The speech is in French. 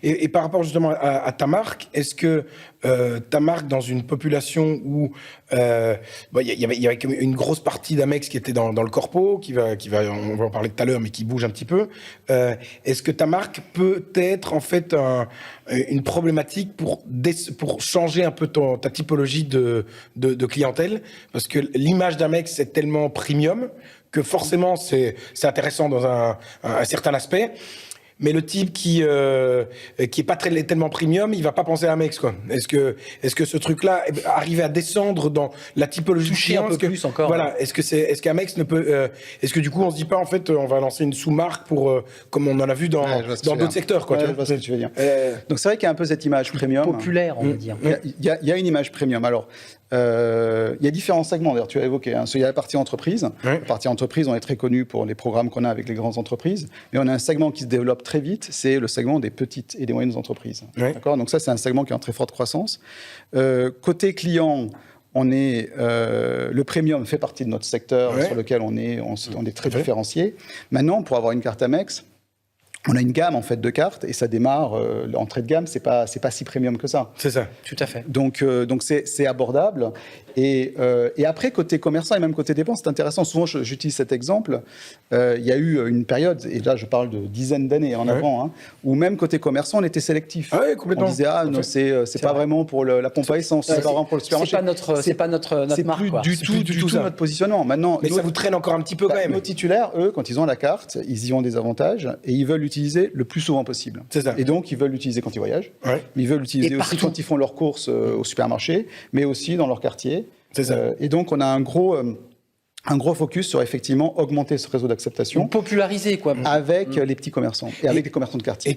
Et par rapport justement à ta marque, est-ce que ta marque, dans une population où il y avait une grosse partie d'Amex qui était dans le corpo, on va en parler tout à l'heure, mais qui bouge un petit peu, est-ce que ta marque peut être en fait une problématique pour changer un peu ta typologie de clientèle? Parce que l'image d'Amex est tellement premium que forcément c'est intéressant dans un certain aspect. Mais le type qui est pas tellement premium, il va pas penser à Amex, quoi. Est-ce que ce truc-là arrive à descendre dans la typologie toucher client, un peu plus encore? Voilà. Est-ce qu'Amex ne peut, est-ce que du coup on se dit pas en fait on va lancer une sous-marque pour comme on en a vu dans d'autres secteurs, quoi. Ouais, je vois ce que tu veux dire. Donc c'est vrai qu'il y a un peu cette image premium. Populaire, on va dire. Il y a une image premium. Alors, il y a différents segments, d'ailleurs, tu as évoqué. Il y a la partie entreprise. La partie entreprise, on est très connu pour les programmes qu'on a avec les grandes entreprises. Mais on a un segment qui se développe très vite, c'est le segment des petites et des moyennes entreprises. D'accord ? Donc ça, c'est un segment qui est en très forte croissance. Côté client, le premium fait partie de notre secteur sur lequel on est très différencié. Maintenant, pour avoir une carte Amex, on a une gamme en fait de cartes et ça démarre l'entrée de gamme, c'est pas si premium que ça. C'est ça, tout à fait. Donc c'est abordable et après côté commerçant et même côté dépenses, c'est intéressant. Souvent j'utilise cet exemple. Il y a eu une période et là je parle de dizaines d'années en avant, où même côté commerçant on était sélectif. Ah oui, complètement. On disait non c'est pas vraiment pour la pompe à essence, c'est pas vraiment pour le supermarché. C'est pas notre marque. C'est plus du tout notre positionnement. Maintenant, mais ça vous traîne encore un petit peu quand même. Nos titulaires, eux, quand ils ont la carte, ils y ont des avantages et ils veulent l'utiliser le plus souvent possible. C'est ça. Et donc, ils veulent l'utiliser quand ils voyagent. Mais ils veulent l'utiliser aussi quand ils font leurs courses au supermarché, mais aussi dans leur quartier. C'est ça. Et donc, on a un gros focus sur effectivement augmenter ce réseau d'acceptation. Populariser, quoi. Avec les petits commerçants et avec les commerçants de quartier.